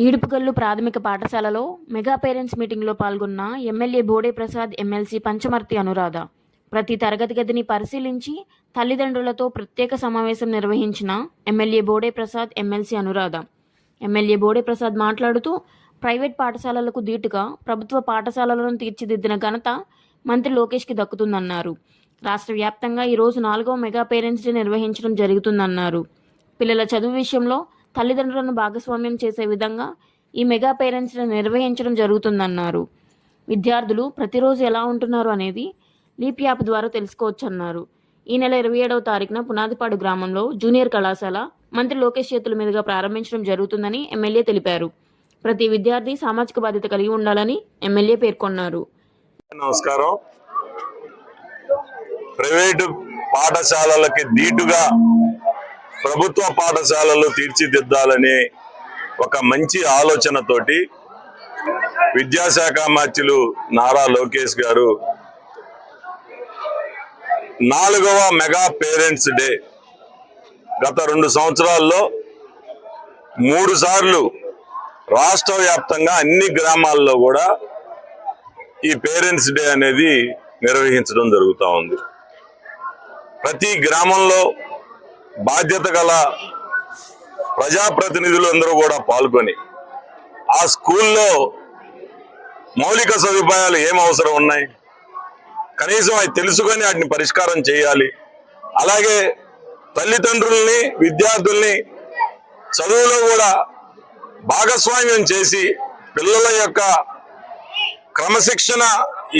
ఈడుపుగల్లు ప్రాథమిక పాఠశాలలో mega parents మీటింగ్లో పాల్గొన్న ఎమ్మెల్యే బోడే ప్రసాద్, ఎమ్మెల్సీ పంచమర్తి అనురాధ. ప్రతి తరగతి గదిని పరిశీలించి తల్లిదండ్రులతో ప్రత్యేక సమావేశం నిర్వహించిన MLA Bode Prasad, MLC Anuradha. MLA Bode Prasad మాట్లాడుతూ ప్రైవేట్ పాఠశాలలకు ధీటుగా ప్రభుత్వ పాఠశాలలను తీర్చిదిద్దిన ఘనత మంత్రి లోకేష్కి దక్కుతుందన్నారు. రాష్ట్ర వ్యాప్తంగా ఈరోజు 4వ మెగా పేరెంట్స్ డే నిర్వహించడం జరుగుతుందన్నారు. పిల్లల చదువు విషయంలో తల్లిదండ్రులను భాగస్వామ్యం చేసే విధంగా ఈ మెగా పేరెంట్స్ డే నిర్వహించడం జరుగుతుందన్నారు. విద్యార్థులు ప్రతిరోజు ఎలా ఉంటున్నారు అనేది లీప్ యాప్ ద్వారా తెలుసుకోవచ్చన్నారు. ఈ నెల 27వ తారీఖున పునాదిపాడు గ్రామంలో జూనియర్ కళాశాల మంత్రి లోకేష్ చేతుల మీదుగా ప్రారంభించడం జరుగుతుందని ఎమ్మెల్యే తెలిపారు. ప్రతి విద్యార్థి సామాజిక బాధ్యత కలిగి ఉండాలని ఎమ్మెల్యే పేర్కొన్నారు. నమస్కారం. ప్రైవేటు పాఠశాలలకి ధీటుగా ప్రభుత్వ పాఠశాలలు తీర్చిదిద్దాలనే ఒక మంచి ఆలోచనతోటి విద్యాశాఖ మంత్రులు నారా లోకేష్ గారు 4వ మెగా పేరెంట్స్ డే గత 2 సంవత్సరాల్లో 3 సార్లు రాష్ట్ర వ్యాప్తంగా అన్ని గ్రామాల్లో కూడా ఈ పేరెంట్స్ డే అనేది నిర్వహించడం జరుగుతూ ఉంది. ప్రతి గ్రామంలో బాధ్యత గల ప్రజాప్రతినిధులు అందరూ కూడా పాల్గొని ఆ స్కూల్లో మౌలిక సదుపాయాలు ఏం అవసరం ఉన్నాయి, కనీసం అవి తెలుసుకొని వాటిని పరిష్కారం చేయాలి. అలాగే తల్లిదండ్రుల్ని, విద్యార్థుల్ని చదువులో కూడా భాగస్వామ్యం చేసి పిల్లల యొక్క క్రమశిక్షణ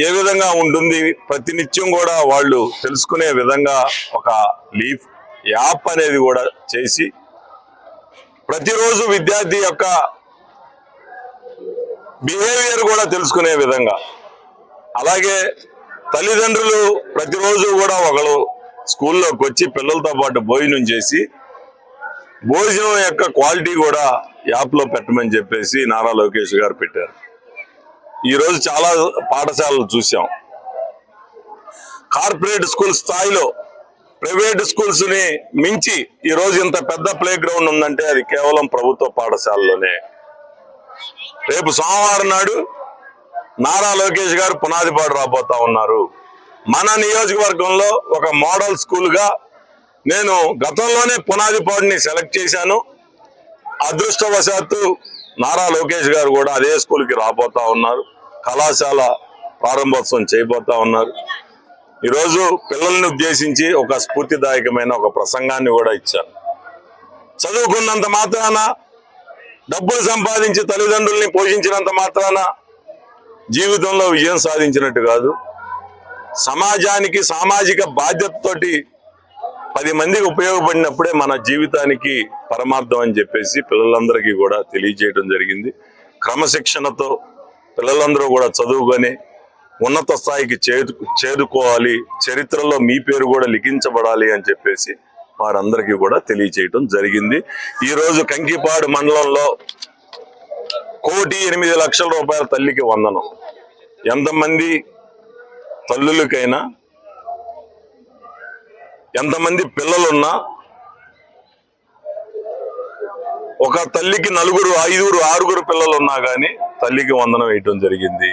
ఏ విధంగా ఉంటుంది ప్రతినిత్యం కూడా వాళ్ళు తెలుసుకునే విధంగా ఒక లీఫ్ యాప్ అనేది కూడా చేసి ప్రతిరోజు విద్యార్థి యొక్క బిహేవియర్ కూడా తెలుసుకునే విధంగా, అలాగే తల్లిదండ్రులు ప్రతిరోజు కూడా ఒకరు స్కూల్లోకి వచ్చి పిల్లలతో పాటు భోజనం చేసి భోజనం యొక్క క్వాలిటీ కూడా యాప్లో పెట్టమని చెప్పేసి నారా లోకేష్ గారు పెట్టారు. ఈరోజు చాలా పాఠశాలలు చూసాం. కార్పొరేట్ స్కూల్ స్థాయిలో ప్రైవేట్ స్కూల్స్ ని మించి ఈరోజు ఇంత పెద్ద ప్లే గ్రౌండ్ ఉందంటే అది కేవలం ప్రభుత్వ పాఠశాలలోనే. రేపు సోమవారం నాడు నారా లోకేష్ గారు పునాదిపాడు రాబోతా ఉన్నారు. మన నియోజకవర్గంలో ఒక మోడల్ స్కూల్ గా నేను గతంలోనే పునాదిపాడుని సెలెక్ట్ చేశాను. అదృష్టవశాత్తు నారా లోకేష్ గారు కూడా అదే స్కూల్కి రాబోతా ఉన్నారు. కళాశాల ప్రారంభోత్సవం చేయబోతా ఉన్నారు. ఈరోజు పిల్లల్ని ఉద్దేశించి ఒక స్ఫూర్తిదాయకమైన ఒక ప్రసంగాన్ని కూడా ఇచ్చారు. చదువుకున్నంత మాత్రాన, డబ్బులు సంపాదించి తల్లిదండ్రుల్ని పోషించినంత మాత్రాన జీవితంలో విజయం సాధించినట్టు కాదు. సమాజానికి సామాజిక బాధ్యతతోటి 10 మందికి ఉపయోగపడినప్పుడే మన జీవితానికి పరమార్థం అని చెప్పేసి పిల్లలందరికీ కూడా తెలియజేయడం జరిగింది. క్రమశిక్షణతో పిల్లలందరూ కూడా చదువుకొని ఉన్నత స్థాయికి చేరుకోవాలి, చరిత్రలో మీ పేరు కూడా లిఖించబడాలి అని చెప్పేసి వారందరికీ కూడా తెలియచేయటం జరిగింది. ఈరోజు కంకిపాడు మండలంలో 1,08,00,000 రూపాయల తల్లికి వందనం. ఎంతమంది తల్లులకైనా, ఎంతమంది పిల్లలున్నా ఒక తల్లికి 4, 5, 6 పిల్లలు ఉన్నా కానీ తల్లికి వందనం వేయటం జరిగింది.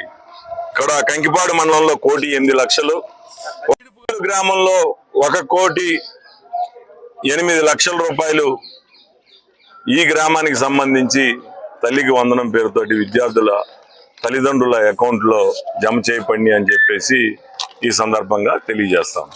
ఇక్కడ కంకిపాడు మండలంలో 1,08,00,000, గ్రామంలో 1,08,00,000 రూపాయలు ఈ గ్రామానికి సంబంధించి తల్లికి వందనం పేరుతోటి విద్యార్థుల తల్లిదండ్రుల అకౌంట్లో జమ చేయబడి అని చెప్పేసి ఈ సందర్భంగా తెలియజేస్తాం.